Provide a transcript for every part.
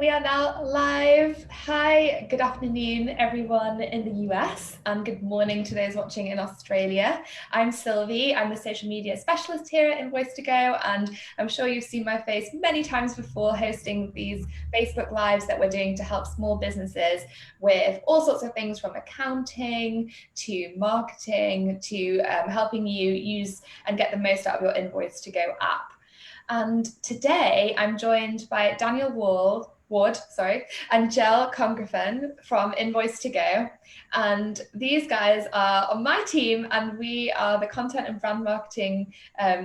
we are now live. Hi, good afternoon, everyone in the US, and good morning to those watching in Australia. I'm Sylvie. I'm the social media specialist here at Invoice2Go, and I'm sure you've seen my face many times before hosting these Facebook Lives that we're doing to help small businesses with all sorts of things from accounting to marketing to helping you use and get the most out of your Invoice2Go app. And today I'm joined by Daniel Ward, and Jell from Invoice2Go. And these guys are on my team, and we are the content and brand marketing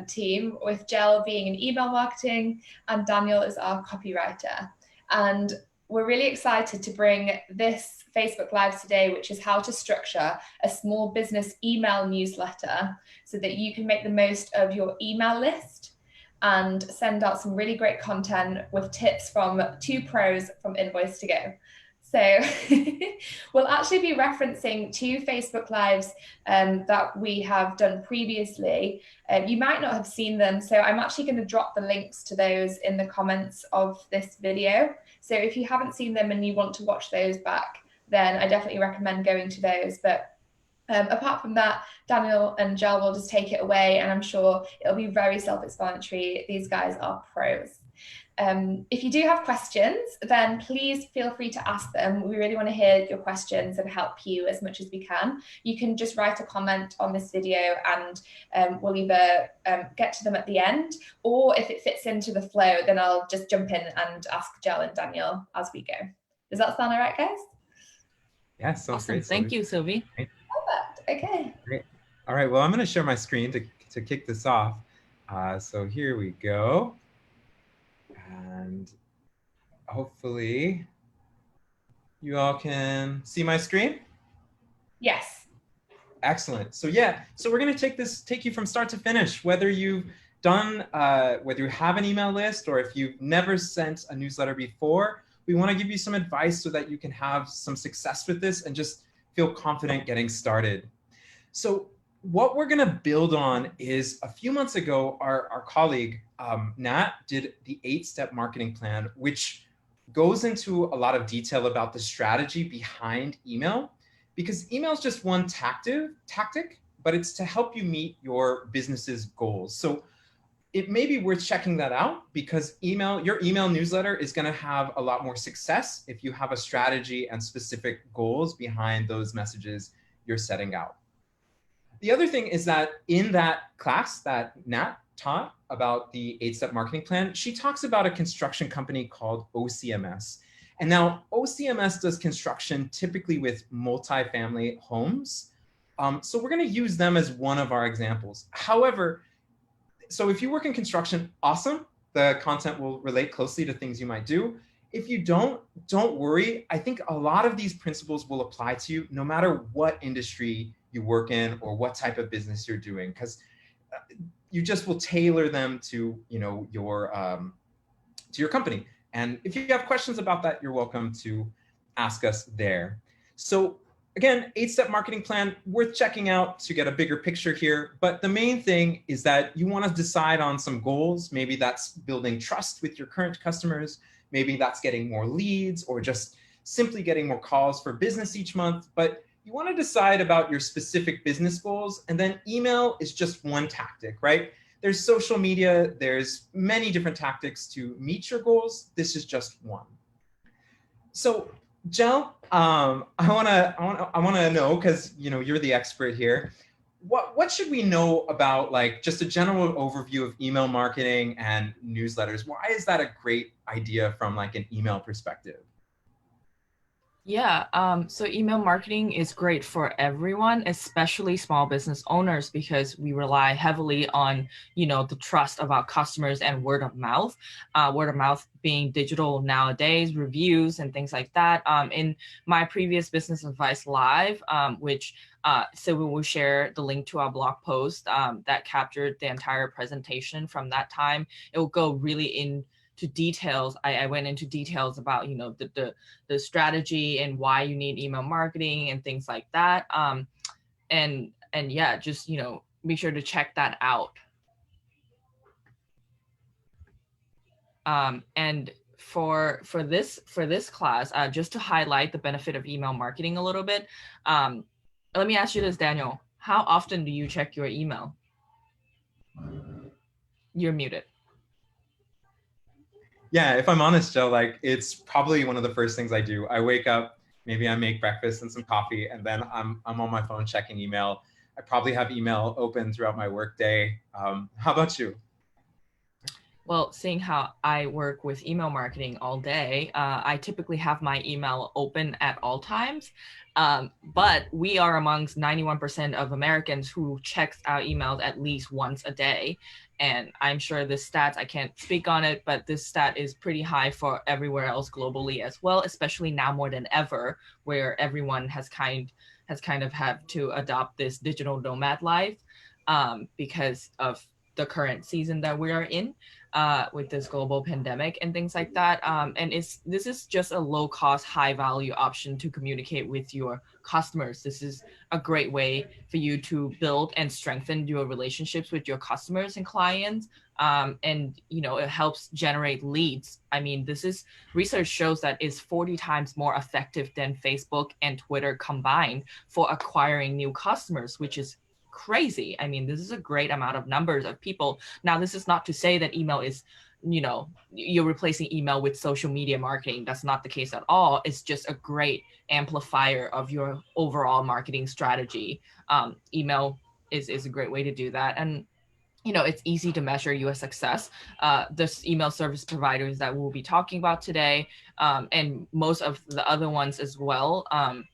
team, with Jell being in email marketing, and Daniel is our copywriter. And we're really excited to bring this Facebook Live today, which is how to structure a small business email newsletter so that you can make the most of your email list and send out some really great content with tips from two pros from Invoice2Go. So we'll actually be referencing two Facebook Lives that we have done previously. You might not have seen them, so I'm actually going to drop the links to those in the comments of this video. So if you haven't seen them and you want to watch those back, then I definitely recommend going to those. But apart from that, Daniel and Jell will just take it away, and I'm sure it'll be very self-explanatory. These guys are pros. If you do have questions, then please feel free to ask them. We really want to hear your questions and help you as much as we can. You can just write a comment on this video, and we'll either get to them at the end, or if it fits into the flow, then I'll just jump in and ask Jell and Daniel as we go. Does that sound all right, guys? Yeah, sounds awesome. Great. Thank you, Sylvie. Perfect. Okay. Great. All right. Well, I'm going to share my screen to kick this off. So here we go. And hopefully you all can see my screen. Yes. Excellent. So yeah, so we're going to take you from start to finish, whether you've done, whether you have an email list or if you've never sent a newsletter before. We want to give you some advice so that you can have some success with this and just feel confident getting started. So what we're going to build on is, a few months ago, our colleague, Nat, did the 8-step marketing plan, which goes into a lot of detail about the strategy behind email, because email is just one tactic, but it's to help you meet your business's goals. So it may be worth checking that out, because your email newsletter is going to have a lot more success if you have a strategy and specific goals behind those messages you're setting out. The other thing is that in that class that Nat taught about the 8-step marketing plan, she talks about a construction company called OCMS. And now OCMS does construction typically with multifamily homes. So we're going to use them as one of our examples. However, so if you work in construction, awesome. The content will relate closely to things you might do. If you don't worry. I think a lot of these principles will apply to you no matter what industry you work in or what type of business you're doing, because you just will tailor them to your company. And if you have questions about that, you're welcome to ask us there. So again, 8-step marketing plan, worth checking out to get a bigger picture here. But the main thing is that you want to decide on some goals. Maybe that's building trust with your current customers. Maybe that's getting more leads, or just simply getting more calls for business each month. But you want to decide about your specific business goals. And then email is just one tactic, right? There's social media. There's many different tactics to meet your goals. This is just one. So Jell, I want to know, because you're the expert here. What should we know about, like, just a general overview of email marketing and newsletters? Why is that a great idea from like an email perspective? Yeah, so email marketing is great for everyone, especially small business owners, because we rely heavily on, the trust of our customers and word of mouth being digital nowadays, reviews and things like that. In my previous Business Advice Live, which so we will share the link to our blog post that captured the entire presentation from that time. It will go really into details. I went into details about, the strategy and why you need email marketing and things like that. And yeah, just, make sure to check that out. And for this class, just to highlight the benefit of email marketing a little bit, let me ask you this, Daniel. How often do you check your email? You're muted. Yeah, if I'm honest, Joe, like it's probably one of the first things I do. I wake up, maybe I make breakfast and some coffee, and then I'm on my phone checking email. I probably have email open throughout my workday. How about you? Well, seeing how I work with email marketing all day, I typically have my email open at all times. But we are amongst 91% of Americans who checks our emails at least once a day. And I'm sure this stat, I can't speak on it, but this stat is pretty high for everywhere else globally as well, especially now more than ever, where everyone has kind of had to adopt this digital nomad life because of the current season that we are in. With this global pandemic and things like that. And this is just a low cost, high value option to communicate with your customers. This is a great way for you to build and strengthen your relationships with your customers and clients. And it helps generate leads. I mean, research shows that is 40 times more effective than Facebook and Twitter combined for acquiring new customers, which is crazy. I mean, this is a great amount of numbers of people. Now, this is not to say that email is, you're replacing email with social media marketing. That's not the case at all. It's just a great amplifier of your overall marketing strategy. Email is a great way to do that. And it's easy to measure your success. This email service providers that we'll be talking about today, and most of the other ones as well,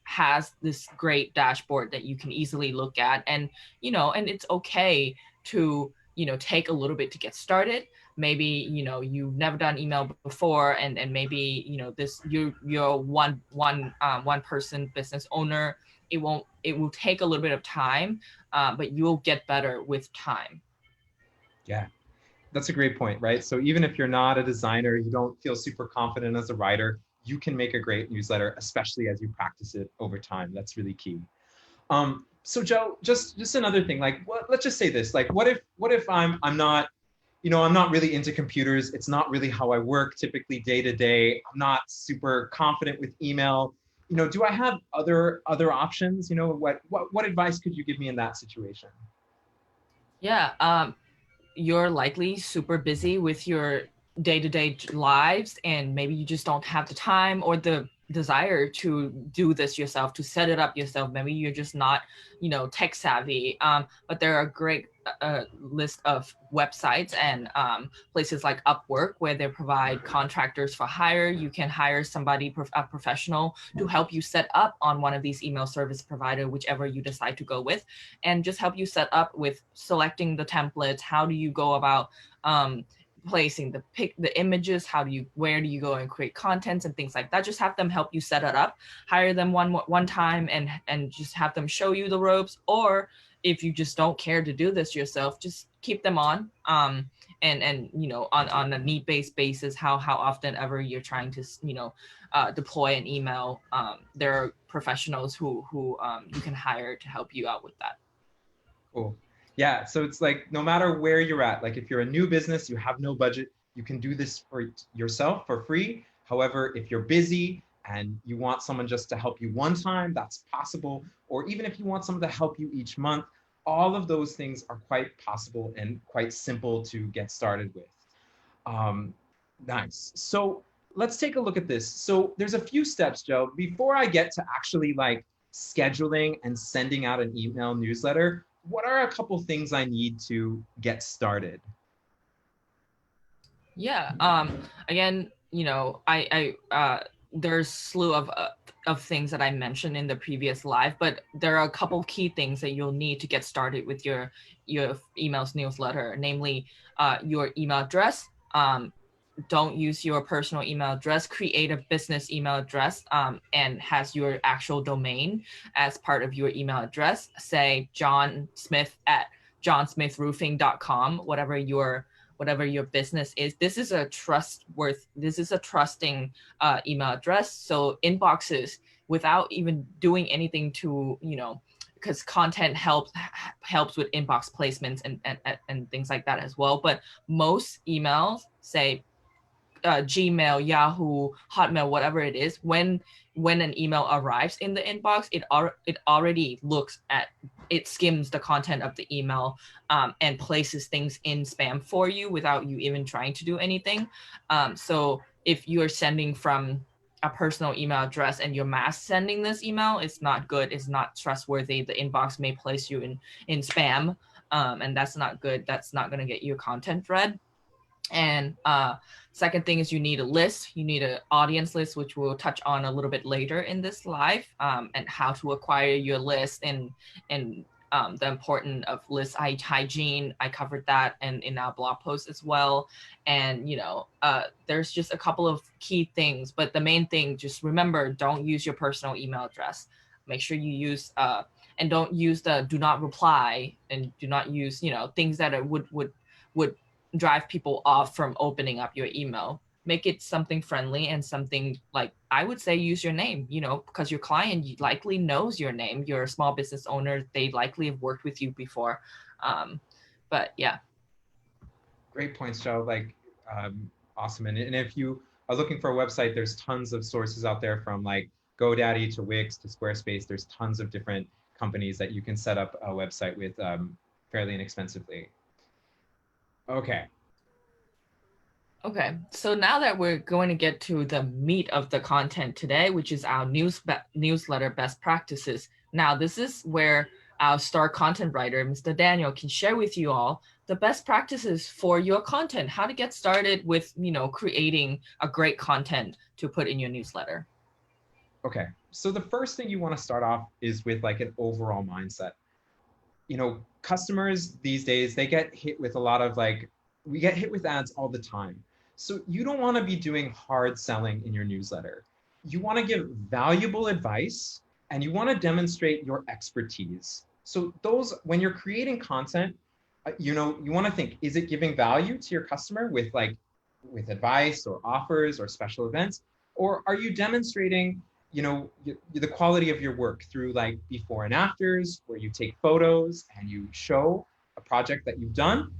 has this great dashboard that you can easily look at. And, and it's okay to, take a little bit to get started. Maybe, you've never done email before, and maybe, you're one person business owner. It will take a little bit of time, but you'll get better with time. Yeah, that's a great point, right? So even if you're not a designer, you don't feel super confident as a writer, you can make a great newsletter, especially as you practice it over time. That's really key. So Joe, just another thing, like let's just say this, like what if I'm not, I'm not really into computers. It's not really how I work typically day to day. I'm not super confident with email. Do I have other options? What advice could you give me in that situation? Yeah, you're likely super busy with your day-to-day lives, and maybe you just don't have the time or the desire to do this yourself, to set it up yourself. Maybe you're just not, tech savvy. But there are a great list of websites and places like Upwork where they provide contractors for hire. You can hire somebody, a professional, to help you set up on one of these email service provider, whichever you decide to go with, and just help you set up with selecting the templates. How do you go about placing the images? Where do you go and create contents and things like that? Just have them help you set it up. Hire them one time and just have them show you the ropes. Or if you just don't care to do this yourself, just keep them on and on a need-based basis. How often ever you're trying to deploy an email, there are professionals who you can hire to help you out with that. Cool. Yeah, so it's like no matter where you're at, like if you're a new business, you have no budget, you can do this for yourself for free. However, if you're busy and you want someone just to help you one time, that's possible. Or even if you want someone to help you each month, all of those things are quite possible and quite simple to get started with. Nice. So let's take a look at this. So there's a few steps, Joe, before I get to actually like scheduling and sending out an email newsletter. What are a couple things I need to get started? Yeah. Again, I there's slew of things that I mentioned in the previous live, but there are a couple key things that you'll need to get started with your emails newsletter, namely your email address. Don't use your personal email address. Create a business email address and has your actual domain as part of your email address. Say John Smith at johnsmithroofing.com, whatever your business is. This is a trusting email address. So inboxes, without even doing anything to, because content helps with inbox placements and things like that as well. But most emails say Gmail, Yahoo, Hotmail, whatever it is, when an email arrives in the inbox, it already looks at, it skims the content of the email and places things in spam for you without you even trying to do anything. So if you're sending from a personal email address and you're mass sending this email, it's not good. It's not trustworthy. The inbox may place you in spam, and that's not good. That's not going to get your content read. And second thing is you need a list. You need an audience list, which we'll touch on a little bit later in this live, and how to acquire your list and the importance of list hygiene. I covered that in our blog post as well. And, there's just a couple of key things, but the main thing, just remember, don't use your personal email address. Make sure you use, and don't use the do not reply, and do not use, things that would drive people off from opening up your email. Make it something friendly and something like, I would say, use your name, because your client likely knows your name. You're a small business owner. They likely have worked with you before. But yeah. Great points, Jell. Awesome. And if you are looking for a website, there's tons of sources out there, from like GoDaddy to Wix to Squarespace. There's tons of different companies that you can set up a website with fairly inexpensively. Okay. So now that we're going to get to the meat of the content today, which is our newsletter best practices. Now, this is where our star content writer, Mr. Daniel, can share with you all the best practices for your content, how to get started with, creating a great content to put in your newsletter. Okay. So the first thing you want to start off is with like an overall mindset. Customers these days, they get hit with a lot of we get hit with ads all the time. So you don't want to be doing hard selling in your newsletter. You want to give valuable advice, and you want to demonstrate your expertise. So when you're creating content, you want to think, is it giving value to your customer with advice or offers or special events? Or are you demonstrating the quality of your work through before and afters, where you take photos and you show a project that you've done?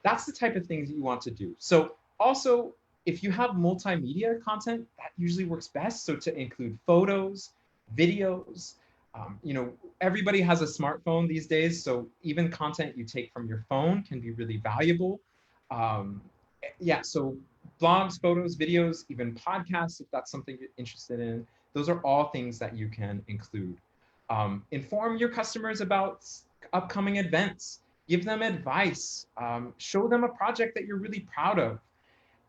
That's the type of things that you want to do. So also, if you have multimedia content, that usually works best. So to include photos, videos, everybody has a smartphone these days. So even content you take from your phone can be really valuable. So blogs, photos, videos, even podcasts, if that's something you're interested in. Those are all things that you can include. Inform your customers about upcoming events. Give them advice. Show them a project that you're really proud of.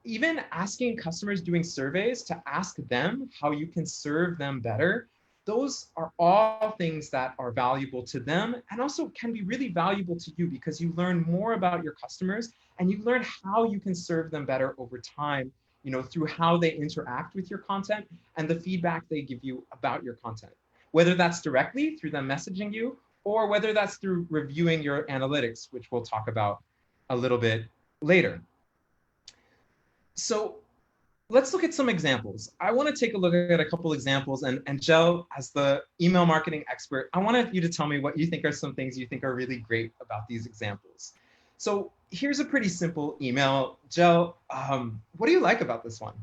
Even asking customers, doing surveys to ask them how you can serve them better. Those are all things that are valuable to them, and also can be really valuable to you, because you learn more about your customers and you learn how you can serve them better over time, through how they interact with your content and the feedback they give you about your content, whether that's directly through them messaging you, or whether that's through reviewing your analytics, which we'll talk about a little bit later. So let's look at some examples. I want to take a look at a couple examples, and Jell, as the email marketing expert, I wanted you to tell me what you think are some things you think are really great about these examples. So here's a pretty simple email. Jell, what do you like about this one?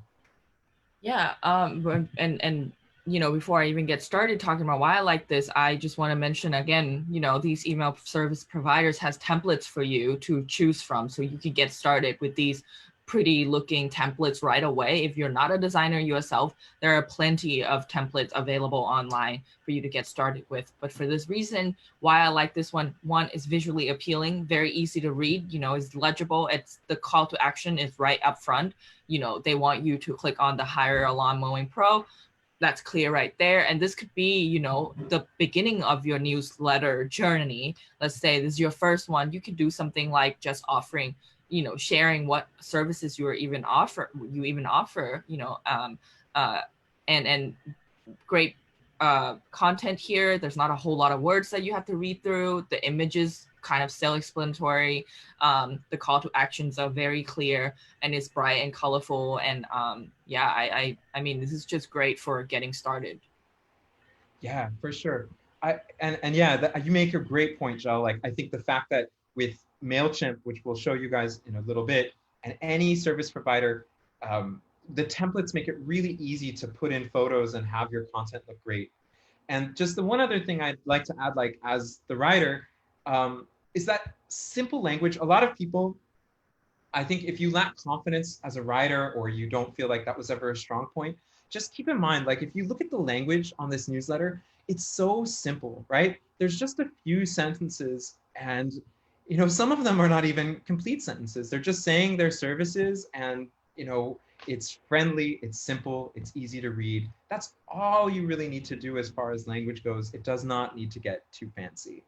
Yeah, and before I even get started talking about why I like this, I just want to mention again, these email service providers has templates for you to choose from, so you can get started with these pretty looking templates right away. If you're not a designer yourself, there are plenty of templates available online for you to get started with. But for this reason, why I like this one is visually appealing, very easy to read, it's legible. It's the call to action is right up front. They want you to click on the Hire a Lawn Mowing Pro. That's clear right there. And this could be, the beginning of your newsletter journey. Let's say this is your first one. You could do something like just offering, sharing what services you even offer, and great content here. There's not a whole lot of words that you have to read through. The images kind of self-explanatory. The call to actions are very clear, and it's bright and colorful. And I mean, this is just great for getting started. Yeah, for sure. You make a great point, Jell. I think the fact that with Mailchimp, which we'll show you guys in a little bit, and any service provider, the templates make it really easy to put in photos and have your content look great. And just the one other thing I'd like to add, like as the writer, is that simple language. A lot of people, I think if you lack confidence as a writer or you don't feel like that was ever a strong point, just keep in mind, like if you look at the language on this newsletter, it's so simple, right? There's just a few sentences and some of them are not even complete sentences. They're just saying their services and it's friendly, it's simple, it's easy to read. That's all you really need to do as far as language goes. It does not need to get too fancy.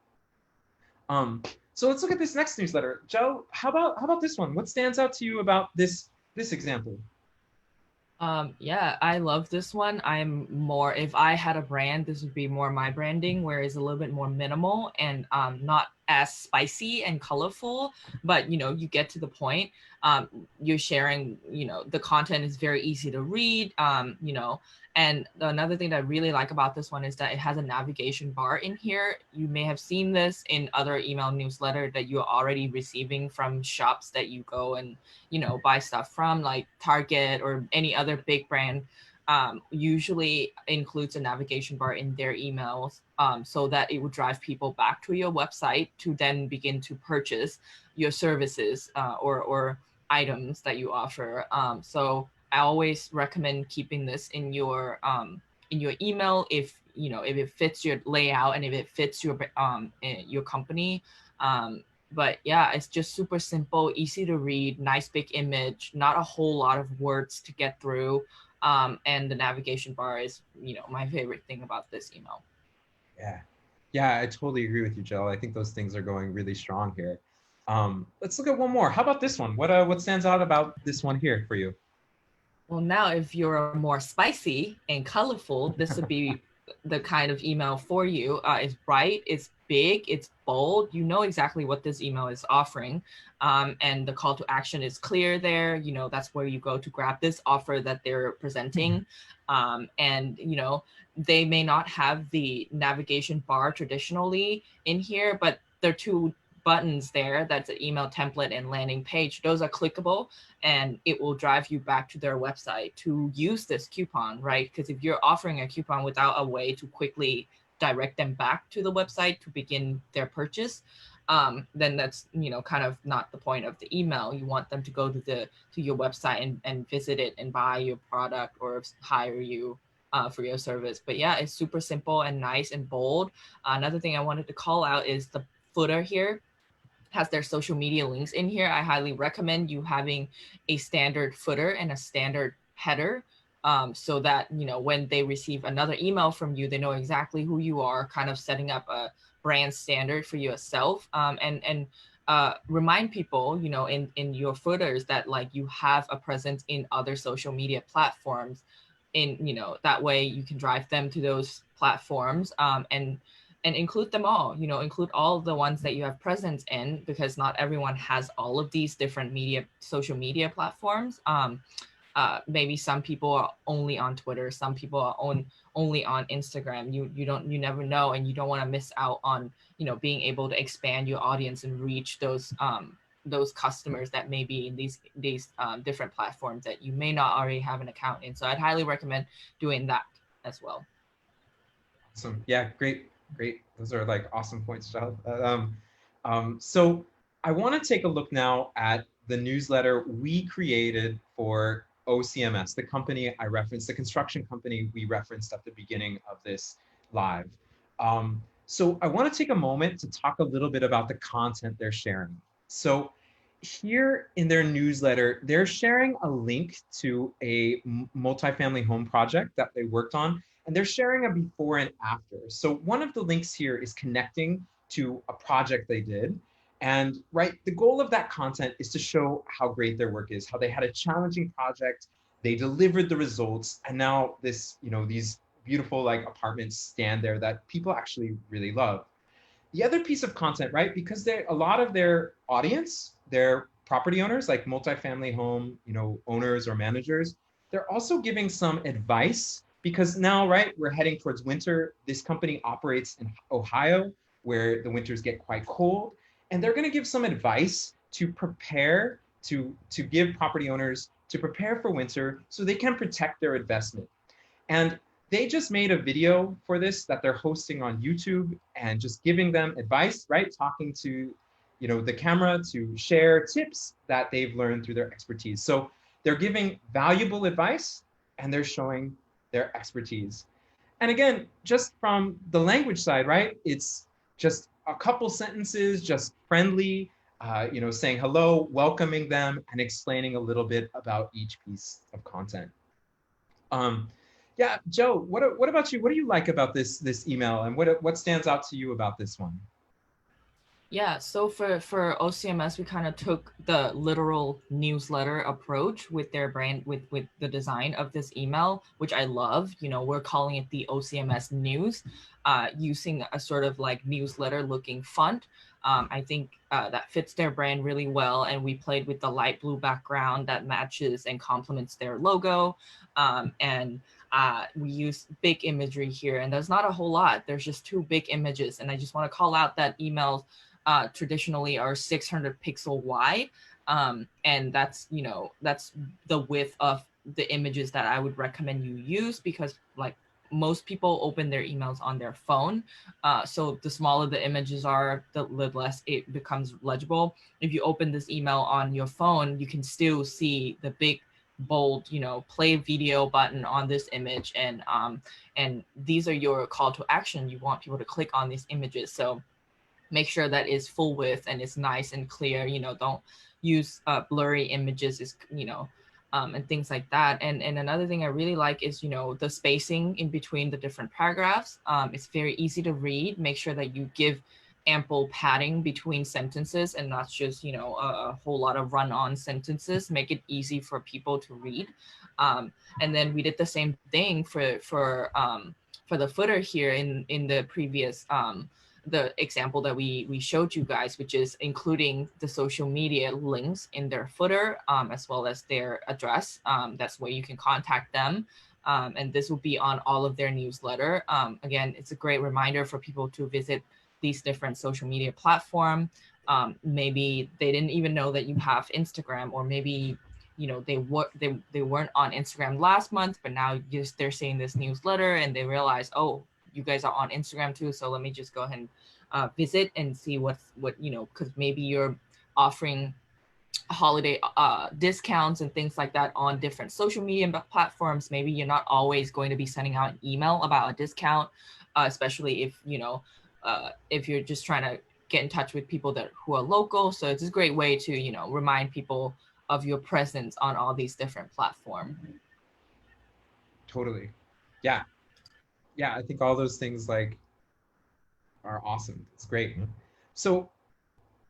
So let's look at this next newsletter. Jell, how about this one? What stands out to you about this example? Yeah, I love this one. I'm more, if I had a brand, this would be more my branding, where it's a little bit more minimal and not as spicy and colorful, but you get to the point. You're sharing, the content is very easy to read, and another thing that I really like about this one is that it has a navigation bar in here. You may have seen this in other email newsletter that you're already receiving from shops that you go and buy stuff from, like Target or any other big brand. Usually includes a navigation bar in their emails, so that it would drive people back to your website to then begin to purchase your services or items that you offer. So I always recommend keeping this in your email if it fits your layout and if it fits your company. But yeah, it's just super simple, easy to read, nice big image, not a whole lot of words to get through. And the navigation bar is, my favorite thing about this email. Yeah, I totally agree with you, Jell. I think those things are going really strong here. Let's look at one more. How about this one? What stands out about this one here for you? Well, now if you're more spicy and colorful, this would be the kind of email for you. It's bright, it's big, it's bold. You know exactly what this email is offering. And the call to action is clear there. That's where you go to grab this offer that they're presenting. And, they may not have the navigation bar traditionally in here, but there are two buttons there. That's an email template and landing page. Those are clickable and it will drive you back to their website to use this coupon, right? Because if you're offering a coupon without a way to quickly direct them back to the website to begin their purchase, then that's kind of not the point of the email. You want them to go to your website and visit it and buy your product or hire you for your service. But yeah, it's super simple and nice and bold. Another thing I wanted to call out is the footer here has their social media links in here. I highly recommend you having a standard footer and a standard header, so that when they receive another email from you, they know exactly who you are, kind of setting up a brand standard for yourself. And remind people in your footers that like you have a presence in other social media platforms, in that way you can drive them to those platforms, and include them all, include all the ones that you have presence in, because not everyone has all of these different social media platforms. Maybe some people are only on Twitter, some people are only on Instagram. You never know, and you don't want to miss out on being able to expand your audience and reach those customers that may be in these different platforms that you may not already have an account in. So I'd highly recommend doing that as well. Awesome. Yeah, great. Those are like awesome points, Jell. So I want to take a look now at the newsletter we created for OCMS, the company I referenced, the construction company we referenced at the beginning of this live. So I want to take a moment to talk a little bit about the content they're sharing. So here in their newsletter, they're sharing a link to a multifamily home project that they worked on, and they're sharing a before and after. So one of the links here is connecting to a project they did. And the goal of that content is to show how great their work is, how they had a challenging project, they delivered the results, and now these beautiful like apartments stand there that people actually really love. The other piece of content, because a lot of their audience, they're property owners, like multifamily home, owners or managers, they're also giving some advice because now, we're heading towards winter. This company operates in Ohio, where the winters get quite cold. And they're going to give some advice to prepare to give property owners to prepare for winter so they can protect their investment. And they just made a video for this that they're hosting on YouTube and just giving them advice, right? Talking to, the camera to share tips that they've learned through their expertise. So they're giving valuable advice and they're showing their expertise. And again, just from the language side, right? It's just a couple sentences, just friendly, saying hello, welcoming them, and explaining a little bit about each piece of content. Yeah, Joe, what about you? What do you like about this email, and what stands out to you about this one? Yeah, so for OCMS, we kind of took the literal newsletter approach with their brand, with the design of this email, which I love. We're calling it the OCMS News, using a sort of like newsletter looking font. I think that fits their brand really well, and we played with the light blue background that matches and complements their logo, and we use big imagery here, and there's not a whole lot. There's just 2 big images, and I just want to call out that emails traditionally are 600 pixel wide, and that's the width of the images that I would recommend you use, because like most people open their emails on their phone, so the smaller the images are, the less it becomes legible. If you open this email on your phone, you can still see the big bold play video button on this image, and these are your call to action. You want people to click on these images, so make sure that is full width and it's nice and clear. Don't use blurry images, and things like that. And another thing I really like is the spacing in between the different paragraphs. It's very easy to read. Make sure that you give ample padding between sentences and not just a whole lot of run-on sentences. Make it easy for people to read. And then we did the same thing for the footer here in the previous the example that we showed you guys, which is including the social media links in their footer, as well as their address. That's where you can contact them. And this will be on all of their newsletter. Again, it's a great reminder for people to visit these different social media platforms. Maybe they didn't even know that you have Instagram, or maybe they weren't on Instagram last month, but now they're seeing this newsletter and they realize, oh, you guys are on Instagram too, so let me just go ahead and visit and see what because maybe you're offering holiday discounts and things like that on different social media platforms. Maybe you're not always going to be sending out an email about a discount, especially if you're just trying to get in touch with people who are local. So it's a great way to remind people of your presence on all these different platforms. Totally. Yeah, I think all those things are awesome. It's great. So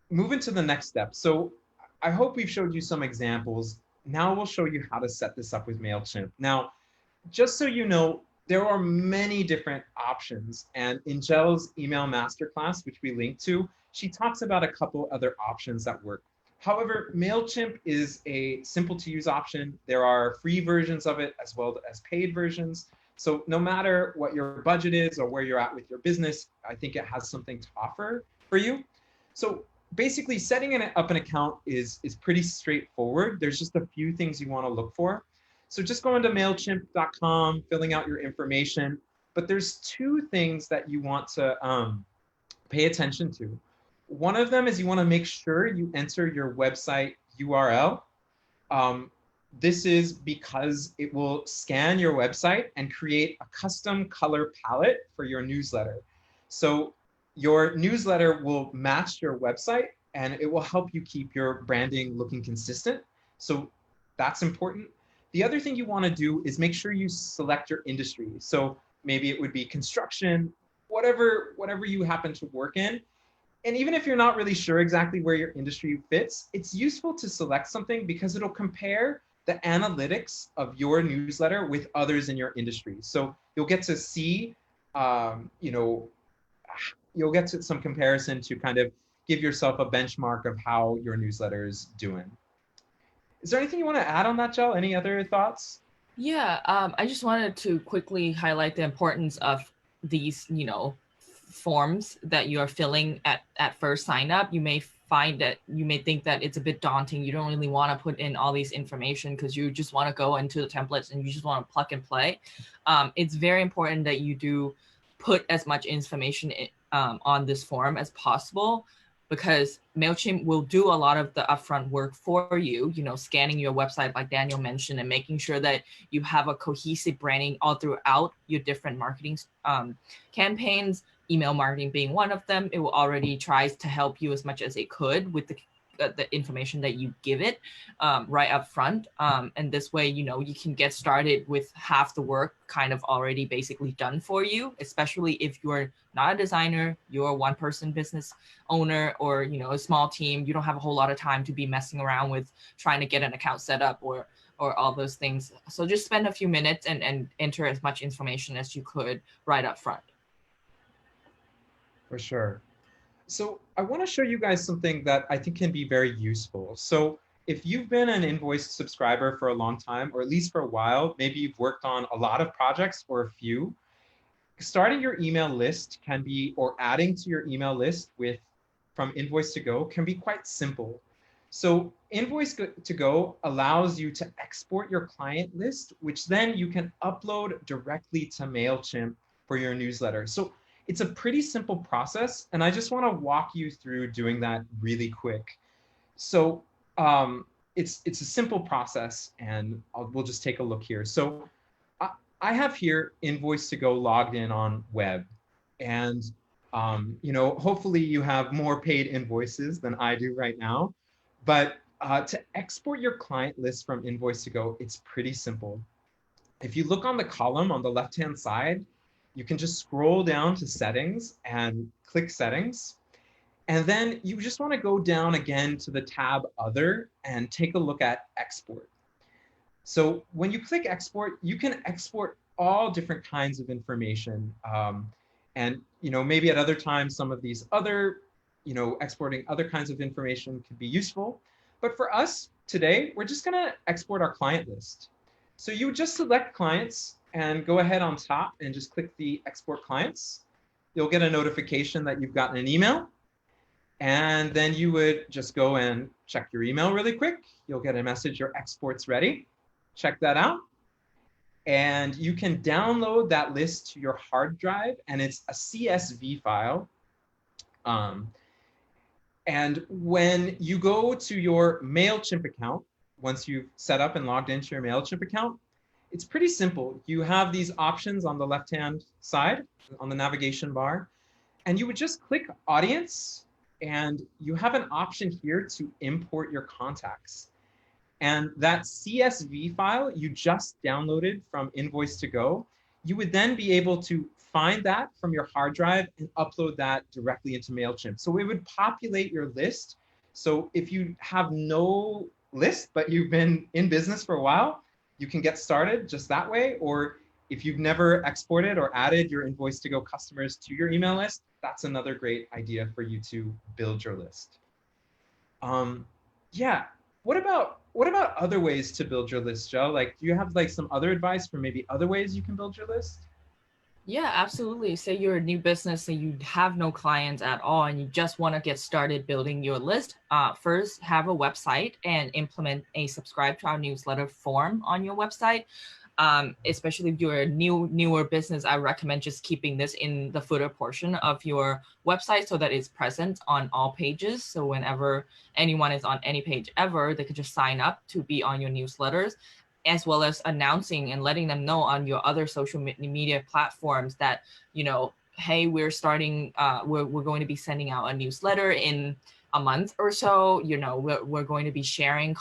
moving to the next step. So I hope we've showed you some examples. Now we'll show you how to set this up with Mailchimp. Now, just so you know, there are many different options. And in Jell's email masterclass, which we linked to, she talks about a couple other options that work. However, Mailchimp is a simple to use option. There are free versions of it as well as paid versions. So no matter what your budget is or where you're at with your business, I think it has something to offer for you. So basically setting up an account is pretty straightforward. There's just a few things you want to look for. So just going to Mailchimp.com, filling out your information. But there's 2 things that you want to pay attention to. One of them is you want to make sure you enter your website URL. This is because it will scan your website and create a custom color palette for your newsletter. So your newsletter will match your website and it will help you keep your branding looking consistent. So that's important. The other thing you want to do is make sure you select your industry. So maybe it would be construction, whatever you happen to work in. And even if you're not really sure exactly where your industry fits, it's useful to select something because it'll compare the analytics of your newsletter with others in your industry. So you'll get to see, you'll get to some comparison to kind of give yourself a benchmark of how your newsletter is doing. Is there anything you want to add on that, Jell? Any other thoughts? Yeah, I just wanted to quickly highlight the importance of these, forms that you are filling at first sign up. You may find that you may think that it's a bit daunting. You don't really want to put in all these information because you just want to go into the templates and you just want to plug and play. It's very important that you do put as much information on this form as possible, because Mailchimp will do a lot of the upfront work for you, scanning your website like Daniel mentioned, and making sure that you have a cohesive branding all throughout your different marketing campaigns, email marketing being one of them. It will already tries to help you as much as it could with the information that you give it right up front. And this way, you can get started with half the work kind of already basically done for you, especially if you're not a designer, you're a one-person business owner, or, a small team. You don't have a whole lot of time to be messing around with trying to get an account set up or all those things. So just spend a few minutes and enter as much information as you could right up front. For sure. So I want to show you guys something that I think can be very useful. So if you've been an Invoiced subscriber for a long time, or at least for a while, maybe you've worked on a lot of projects or a few, starting your email list can be, or adding to your email list from Invoice to Go can be quite simple. So Invoice to Go allows you to export your client list, which then you can upload directly to Mailchimp for your newsletter. So it's a pretty simple process, and I just want to walk you through doing that really quick. So it's a simple process, and we'll just take a look here. So I have here Invoice to Go logged in on web, and hopefully you have more paid invoices than I do right now. But to export your client list from Invoice to Go, it's pretty simple. If you look on the column on the left-hand side, you can just scroll down to settings and click settings. And then you just want to go down again to the tab other and take a look at export. So when you click export, you can export all different kinds of information. And maybe at other times, some of these other, exporting other kinds of information could be useful. But for us today, we're just going to export our client list. So you just select clients and go ahead on top and just click the export clients. You'll get a notification that you've gotten an email. And then you would just go and check your email really quick. You'll get a message, your export's ready. Check that out. And you can download that list to your hard drive, and it's a CSV file. And when you go to your Mailchimp account, once you've set up and logged into your Mailchimp account, it's pretty simple. You have these options on the left-hand side on the navigation bar, and you would just click audience, and you have an option here to import your contacts. And that CSV file you just downloaded from Invoice to Go, you would then be able to find that from your hard drive and upload that directly into Mailchimp. So it would populate your list. So if you have no list, but you've been in business for a while, you can get started just that way. Or if you've never exported or added your Invoice to Go customers to your email list, that's another great idea for you to build your list. Yeah, what about other ways to build your list, Jell? Like, do you have like some other advice for maybe other ways you can build your list? Yeah, absolutely. Say you're a new business and you have no clients at all and you just want to get started building your list. First, have a website and implement a subscribe to our newsletter form on your website. Especially if you're a newer business, I recommend just keeping this in the footer portion of your website so that it's present on all pages. So whenever anyone is on any page ever, they could just sign up to be on your newsletters, as well as announcing and letting them know on your other social media platforms that, hey, we're starting, we're going to be sending out a newsletter in a month or so. We're going to be sharing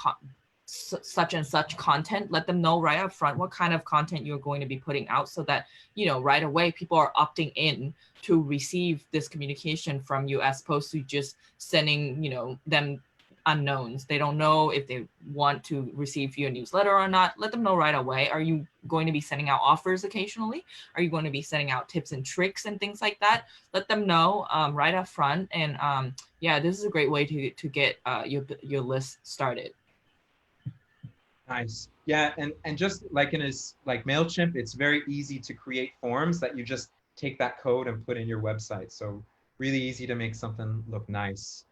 such and such content. Let them know right up front what kind of content you're going to be putting out, so that right away people are opting in to receive this communication from you, as opposed to just sending them unknowns. They don't know if they want to receive your newsletter or not. Let them know right away. Are you going to be sending out offers occasionally? Are you going to be sending out tips and tricks and things like that? Let them know right up front. And yeah, this is a great way to get your list started. Nice. Yeah, and just like like Mailchimp, it's very easy to create forms that you just take that code and put in your website. So really easy to make something look nice.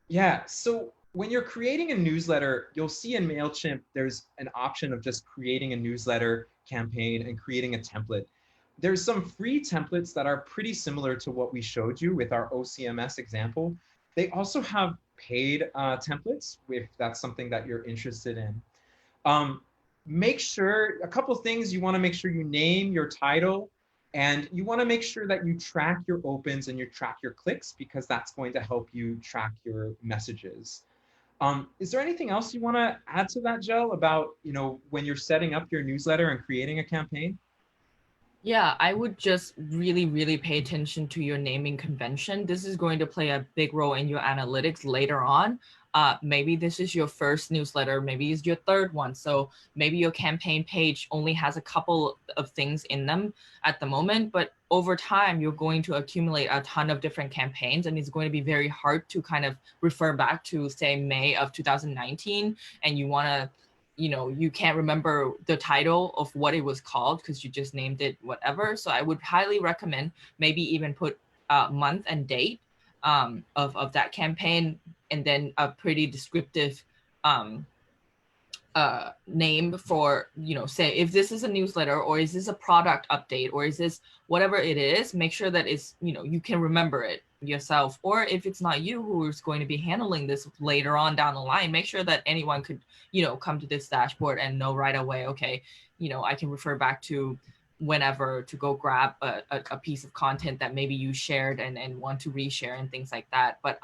Yeah, so when you're creating a newsletter, you'll see in Mailchimp, there's an option of just creating a newsletter campaign and creating a template. There's some free templates that are pretty similar to what we showed you with our OCMS example. They also have paid templates if that's something that you're interested in. Make sure, a couple things, you want to make sure you name your title, and you want to make sure that you track your opens and you track your clicks, because that's going to help you track your messages. Is there anything else you want to add to that, Jell, about, when you're setting up your newsletter and creating a campaign? Yeah, I would just really, really pay attention to your naming convention. This is going to play a big role in your analytics later on. Maybe this is your first newsletter, maybe it's your third one. So maybe your campaign page only has a couple of things in them at the moment, but over time, you're going to accumulate a ton of different campaigns, and it's going to be very hard to kind of refer back to, say, May of 2019, and you want to you can't remember the title of what it was called because you just named it whatever. So I would highly recommend maybe even put month and date of that campaign, and then a pretty descriptive name for, say if this is a newsletter, or is this a product update, or is this whatever it is, make sure that it's, you can remember it yourself. Or if it's not you who is going to be handling this later on down the line, make sure that anyone could, come to this dashboard and know right away, okay, I can refer back to whenever to go grab a piece of content that maybe you shared and want to reshare and things like that. But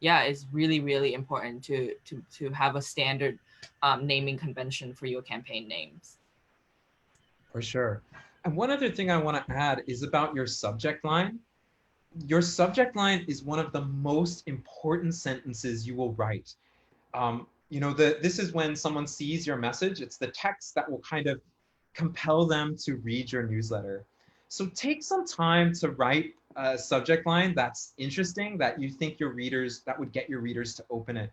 yeah, it's really, really important to have a standard naming convention for your campaign names. For sure. And one other thing I want to add is about your subject line. Your subject line is one of the most important sentences you will write. This is when someone sees your message. It's the text that will kind of compel them to read your newsletter. So take some time to write a subject line that's interesting, that you think that would get your readers to open it.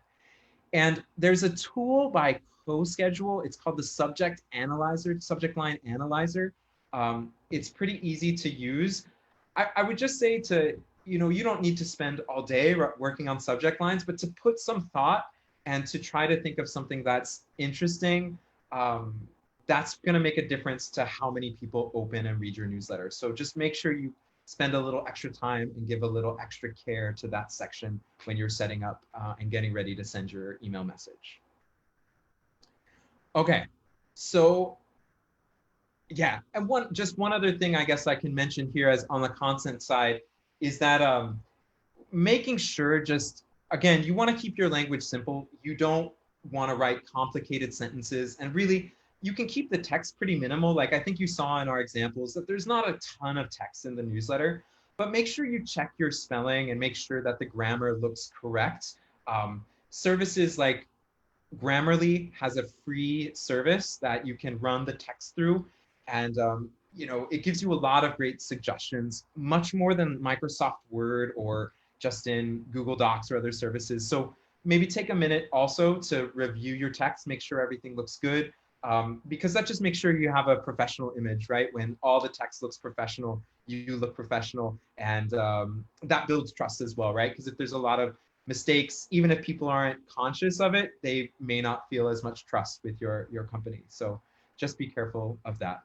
And there's a tool by CoSchedule. It's called the Subject Line Analyzer. It's pretty easy to use. I would just say you don't need to spend all day working on subject lines, but to put some thought and to try to think of something that's interesting, that's going to make a difference to how many people open and read your newsletter. So just make sure you spend a little extra time and give a little extra care to that section when you're setting up and getting ready to send your email message. Okay, so yeah, and one other thing I guess I can mention here as on the content side is that making sure, just again, you want to keep your language simple. You don't want to write complicated sentences, and really you can keep the text pretty minimal. Like I think you saw in our examples that there's not a ton of text in the newsletter, but make sure you check your spelling and make sure that the grammar looks correct. Services like Grammarly has a free service that you can run the text through, and it gives you a lot of great suggestions, much more than Microsoft Word or just in Google Docs or other services. So maybe take a minute also to review your text, make sure everything looks good. Because that just makes sure you have a professional image, right? When all the text looks professional, you look professional, and that builds trust as well, right? Because if there's a lot of mistakes, even if people aren't conscious of it, they may not feel as much trust with your company. So just be careful of that.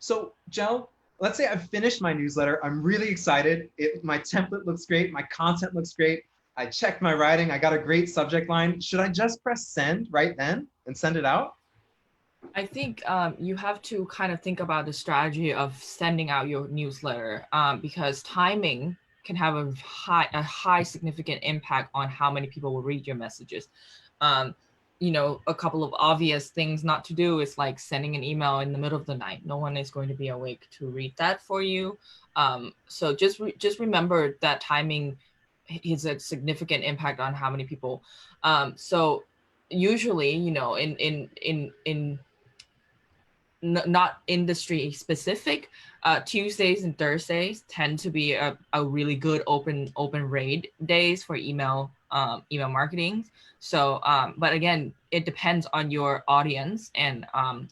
So Jell, let's say I've finished my newsletter. I'm really excited. My template looks great. My content looks great. I checked my writing. I got a great subject line. Should I just press send right then and send it out? I think you have to kind of think about the strategy of sending out your newsletter because timing can have a high significant impact on how many people will read your messages. A couple of obvious things not to do is like sending an email in the middle of the night. No one is going to be awake to read that for you. So just remember that timing is a significant impact on how many people. So usually, in not industry specific, Tuesdays and Thursdays tend to be a really good open raid days for email email marketing. So, but again, it depends on your audience and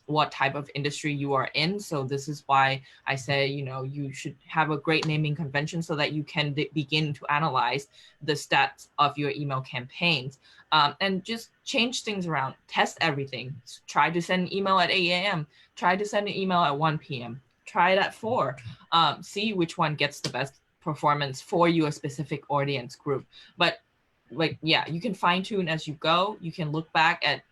what type of industry you are in. So this is why I say, you should have a great naming convention so that you can begin to analyze the stats of your email campaigns, and just change things around, test everything. Try to send an email at 8 a.m. Try to send an email at 1 p.m. Try it at 4. See which one gets the best performance for your specific audience group. But you can fine tune as you go. You can look back at,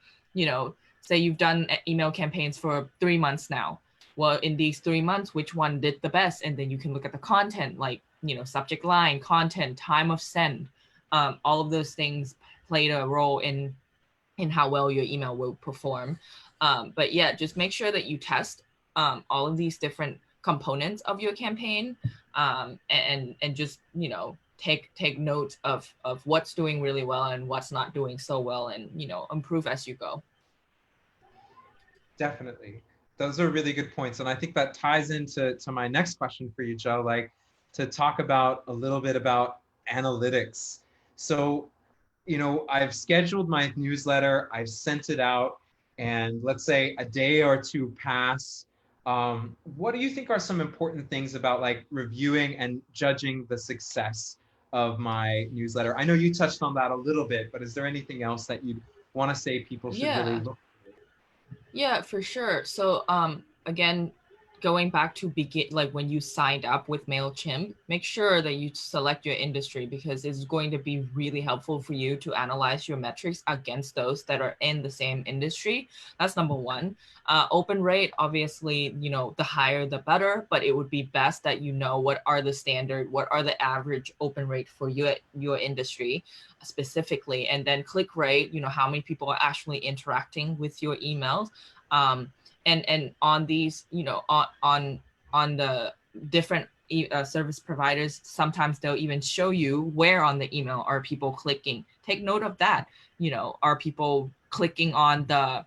say you've done email campaigns for 3 months now. Well, in these 3 months, which one did the best? And then you can look at the content, like, subject line, content, time of send. All of those things played a role in how well your email will perform. But yeah, just make sure that you test all of these different components of your campaign, and just, take note of what's doing really well and what's not doing so well, and improve as you go. Definitely. Those are really good points. And I think that ties into my next question for you, Joe, like to talk about a little bit about analytics. So, I've scheduled my newsletter, I've sent it out, and let's say a day or two pass. What do you think are some important things about like reviewing and judging the success of my newsletter? I know you touched on that a little bit, but is there anything else that you'd want to say people should really look? Yeah, for sure. So, again, going back to like when you signed up with Mailchimp, make sure that you select your industry, because it's going to be really helpful for you to analyze your metrics against those that are in the same industry. That's number one. Open rate, obviously, the higher the better, but it would be best that what are the average open rate for your industry specifically, and then click rate, how many people are actually interacting with your emails. And on these, on the different service providers, sometimes they'll even show you where on the email are people clicking. Take note of that. Are people clicking on the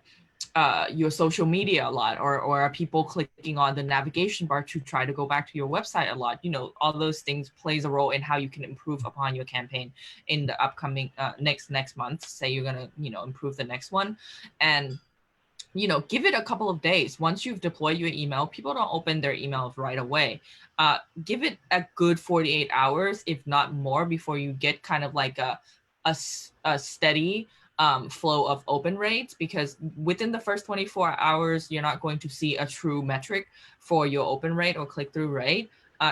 your social media a lot, or are people clicking on the navigation bar to try to go back to your website a lot? All those things plays a role in how you can improve upon your campaign in the upcoming next month. Say you're gonna improve the next one, and give it a couple of days. Once you've deployed your email, people don't open their emails right away. Give it a good 48 hours, if not more, before you get kind of like a steady flow of open rates, because within the first 24 hours, you're not going to see a true metric for your open rate or click-through rate.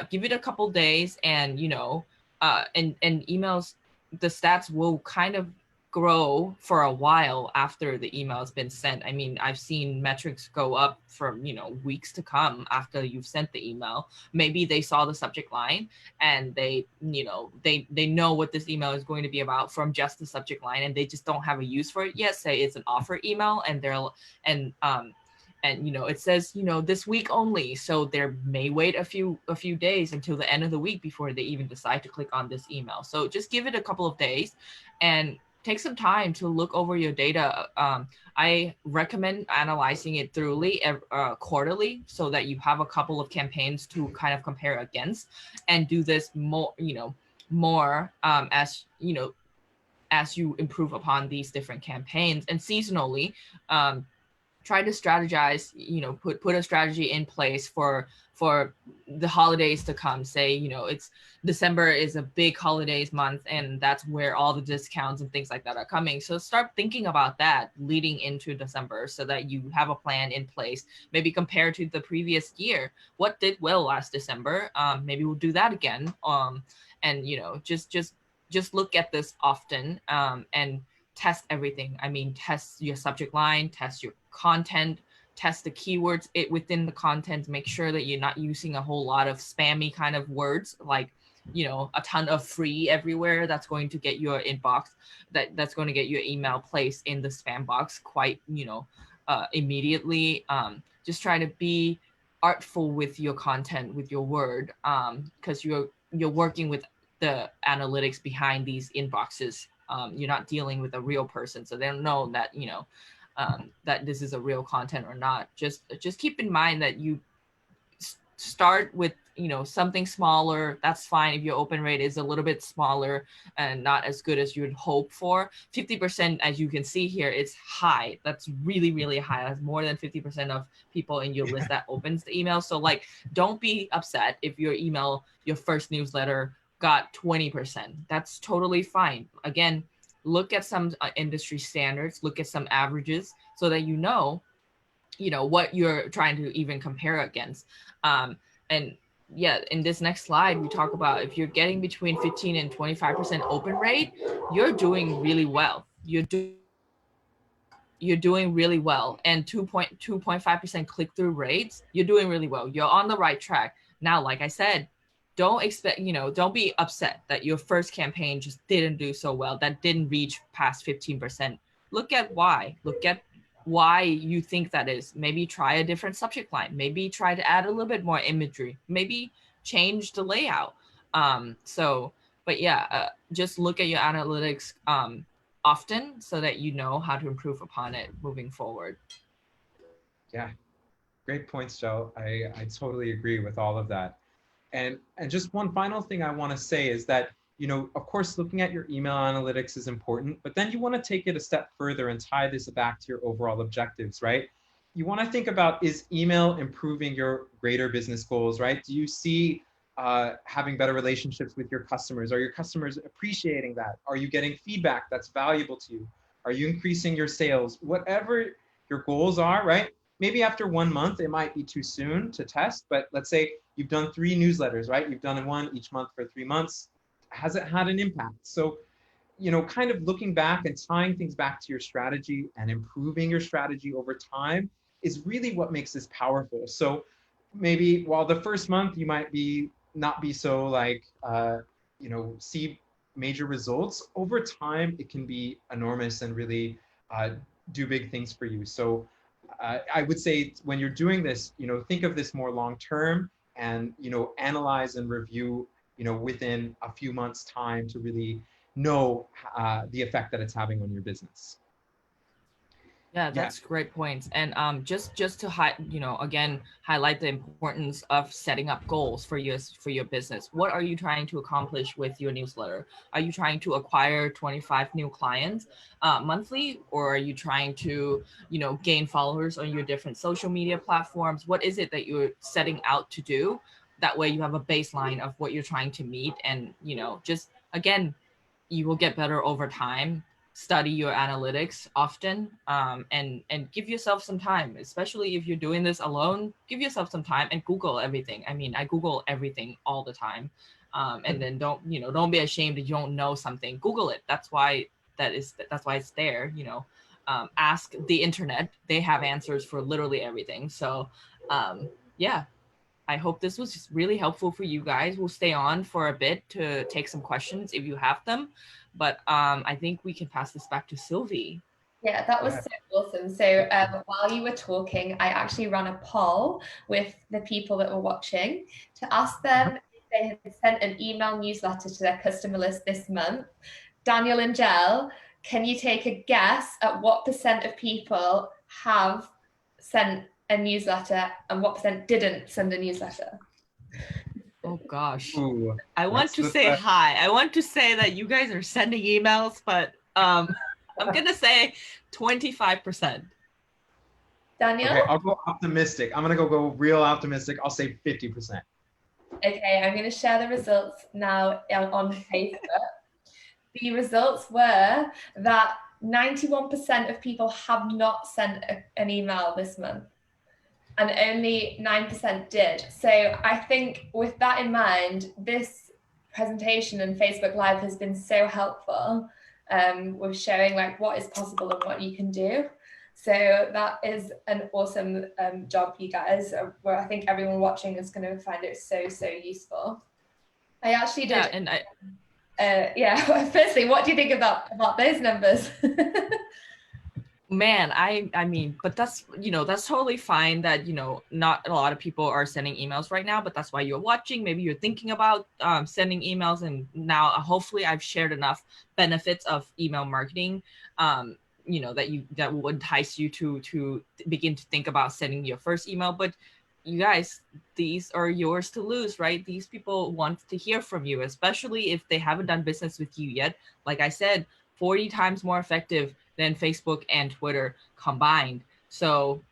Give it a couple days, and and emails, the stats will kind of grow for a while after the email has been sent. I mean, I've seen metrics go up for weeks to come after you've sent the email. Maybe they saw the subject line and they know what this email is going to be about from just the subject line, and they just don't have a use for it yet. Say it's an offer email, and it says this week only, so they may wait a few days until the end of the week before they even decide to click on this email. So just give it a couple of days and take some time to look over your data. I recommend analyzing it thoroughly quarterly, so that you have a couple of campaigns to kind of compare against, and do this more as you improve upon these different campaigns. And seasonally, try to strategize, put a strategy in place for the holidays to come. Say, it's December is a big holidays month, and that's where all the discounts and things like that are coming. So start thinking about that leading into December, so that you have a plan in place. Maybe compare to the previous year, what did well last December. Maybe we'll do that again. And just look at this often, and test everything. I mean, test your subject line, test your content, test the keywords within the content. Make sure that you're not using a whole lot of spammy kind of words, like a ton of free everywhere. That's going to get your inbox, that's going to get your email placed in the spam box quite immediately. Just try to be artful with your content, with your word, because you're working with the analytics behind these inboxes. You're not dealing with a real person, so they don't know that that this is a real content or not. Just keep in mind that you start with something smaller, that's fine. If your open rate is a little bit smaller and not as good as you would hope for, 50%, as you can see here, it's high. That's really, really high. That's more than 50% of people in your list that opens the email. So like, don't be upset if your first newsletter got 20%. That's totally fine. Again, look at some industry standards, look at some averages so that you know what you're trying to even compare against. And yeah, in this next slide, we talk about if you're getting between 15 and 25% open rate, you're doing really well. You're doing really well. And 2.5% click-through rates, you're doing really well. You're on the right track. Now, like I said, don't be upset that your first campaign just didn't do so well, that didn't reach past 15%. Look at why you think that is. Maybe try a different subject line. Maybe try to add a little bit more imagery. Maybe change the layout. But yeah, just look at your analytics often so that you know how to improve upon it moving forward. Yeah, great points, Jell. I totally agree with all of that. And just one final thing I want to say is that, of course, looking at your email analytics is important, but then you want to take it a step further and tie this back to your overall objectives, right? You want to think about, is email improving your greater business goals, right? Do you see having better relationships with your customers? Are your customers appreciating that? Are you getting feedback that's valuable to you? Are you increasing your sales? Whatever your goals are, right? Maybe after 1 month, it might be too soon to test, but let's say you've done 3 newsletters, right? You've done one each month for 3 months. Has it had an impact? So, kind of looking back and tying things back to your strategy and improving your strategy over time is really what makes this powerful. So maybe while the first month you might not be so like, see major results, over time, it can be enormous and really do big things for you. So I would say when you're doing this, think of this more long-term and, analyze and review, within a few months' time to really know the effect that it's having on your business. Yeah, that's great points. And just to again highlight the importance of setting up goals for your business. What are you trying to accomplish with your newsletter? Are you trying to acquire 25 new clients monthly, or are you trying to gain followers on your different social media platforms? What is it that you're setting out to do? That way you have a baseline of what you're trying to meet, and just again, you will get better over time. Study your analytics often, and give yourself some time, especially if you're doing this alone. Give yourself some time and Google everything. I mean, I Google everything all the time. And then don't be ashamed if you don't know something. Google it. That's why it's there. Ask the internet. They have answers for literally everything. So yeah, I hope this was just really helpful for you guys. We'll stay on for a bit to take some questions if you have them. But I think we can pass this back to Sylvie. Yeah, that was so awesome. So while you were talking, I actually ran a poll with the people that were watching to ask them if they had sent an email newsletter to their customer list this month. Daniel and Jell, can you take a guess at what % of people have sent a newsletter and what % didn't send a newsletter? Oh gosh. Ooh, I want to say hi. I want to say that you guys are sending emails, but I'm gonna say 25%. Daniel? Okay, I'll go optimistic. I'm gonna go real optimistic. I'll say 50%. Okay, I'm gonna share the results now on Facebook. The results were that 91% of people have not sent an email this month, and only 9% did. So I think with that in mind, this presentation and Facebook Live has been so helpful with showing like what is possible and what you can do. So that is an awesome job, you guys, where I think everyone watching is going to find it so, so useful. I actually did. Yeah, and firstly, what do you think about those numbers? Man, I mean, but that's totally fine that not a lot of people are sending emails right now, but that's why you're watching. Maybe you're thinking about sending emails, and now hopefully I've shared enough benefits of email marketing that will entice you to begin to think about sending your first email. But you guys, these are yours to lose, right? These people want to hear from you, especially if they haven't done business with you yet. Like I said, 40 times more effective than Facebook and Twitter combined. So,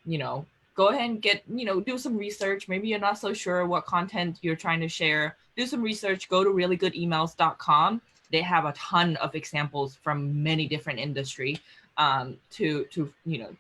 go ahead and do some research. Maybe you're not so sure what content you're trying to share. Do some research. Go to reallygoodemails.com. They have a ton of examples from many different industry to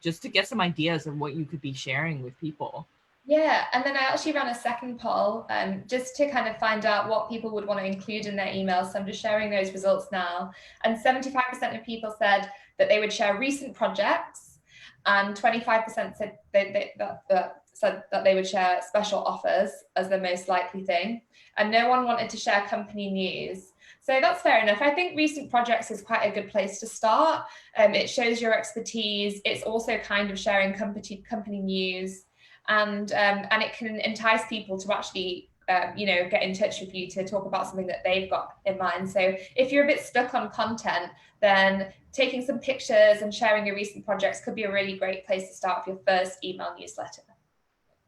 just to get some ideas of what you could be sharing with people. Yeah, and then I actually ran a second poll just to kind of find out what people would want to include in their emails. So I'm just sharing those results now. And 75% of people said that they would share recent projects, and 25% said that they would share special offers as the most likely thing. And no one wanted to share company news. So that's fair enough. I think recent projects is quite a good place to start. It shows your expertise. It's also kind of sharing company news. And it can entice people to actually get in touch with you to talk about something that they've got in mind. So if you're a bit stuck on content, then taking some pictures and sharing your recent projects could be a really great place to start with your first email newsletter.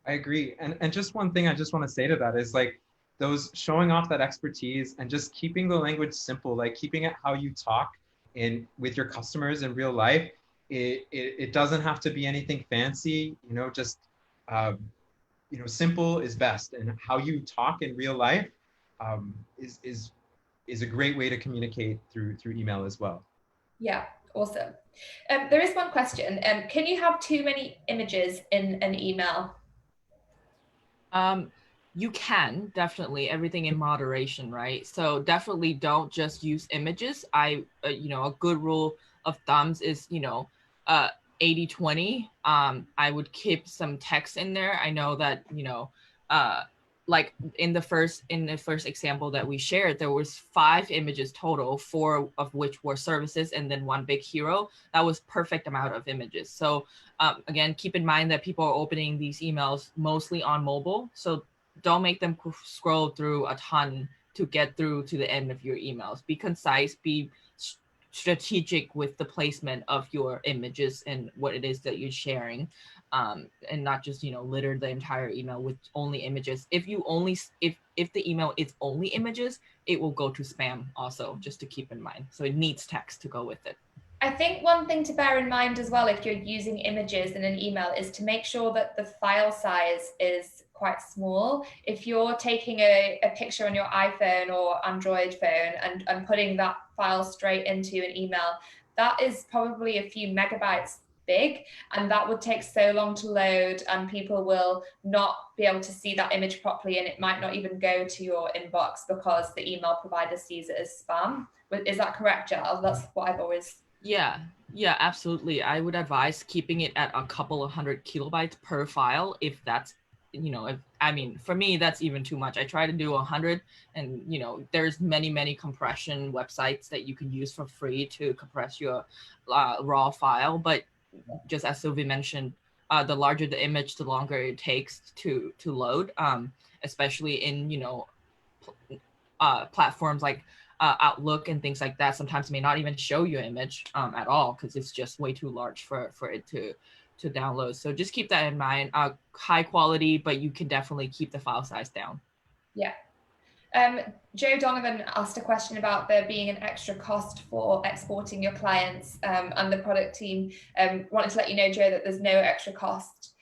I agree. And just one thing I just want to say to that is like those showing off that expertise and just keeping the language simple, like keeping it how you talk with your customers in real life. It doesn't have to be anything fancy, just simple is best, and how you talk in real life is a great way to communicate through email as well. Yeah, awesome. There is one question. Can you have too many images in an email? You can definitely, everything in moderation, right? So definitely don't just use images. A good rule of thumbs is 80-20. I would keep some text in there. I know that like in the first example that we shared, there was 5 images total, 4 of which were services and then 1 big hero. That was perfect amount of images. So again, keep in mind that people are opening these emails mostly on mobile, so don't make them scroll through a ton to get through to the end of your emails. Be concise, be strategic with the placement of your images and what it is that you're sharing, and not just litter the entire email with only images. If the email is only images, it will go to spam also, just to keep in mind. So it needs text to go with it. I think one thing to bear in mind as well if you're using images in an email is to make sure that the file size is quite small. If you're taking a picture on your iPhone or Android phone and putting that file straight into an email, that is probably a few megabytes big, and that would take so long to load, and people will not be able to see that image properly, and it might not even go to your inbox because the email provider sees it as spam. Is that correct, Jell? That's what I've always... Yeah, absolutely. I would advise keeping it at a couple of 100 kilobytes per file. If that's, for me, that's even too much. I try to do 100, and there's many compression websites that you can use for free to compress your raw file. But just as Sylvie mentioned, the larger the image, the longer it takes to load, especially in platforms like Outlook and things like that. Sometimes may not even show your image at all because it's just way too large for it to download. So just keep that in mind. High quality, but you can definitely keep the file size down. Yeah. Joe Donovan asked a question about there being an extra cost for exporting your clients, and the product team wanted to let you know, Joe, that there's no extra cost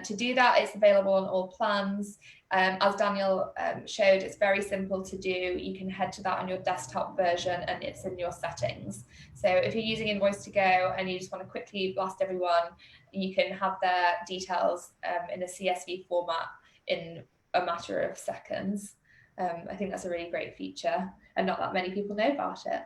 to do that. It's available on all plans. As Daniel showed, it's very simple to do. You can head to that on your desktop version and it's in your settings. So if you're using Invoice2Go and you just want to quickly blast everyone, you can have their details in a CSV format in a matter of seconds. I think that's a really great feature and not that many people know about it.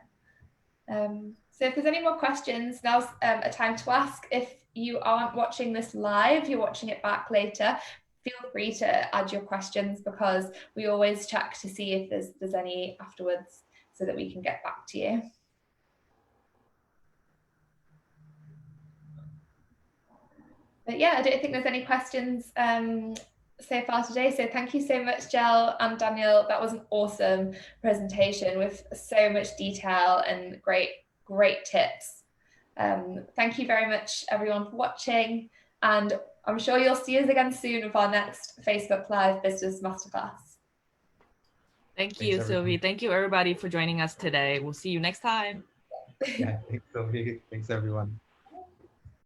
So if there's any more questions, now's a time to ask. If you aren't watching this live, you're watching it back later, feel free to add your questions because we always check to see if there's any afterwards so that we can get back to you. But yeah, I don't think there's any questions so far today. So thank you so much, Jell and Daniel. That was an awesome presentation with so much detail and great tips. Thank you very much, everyone, for watching. And I'm sure you'll see us again soon with our next Facebook Live Business Masterclass. Thank Thanks, you, everyone. Sylvie. Thank you, everybody, for joining us today. We'll see you next time. Yeah, thanks, Sylvie. Thanks, everyone.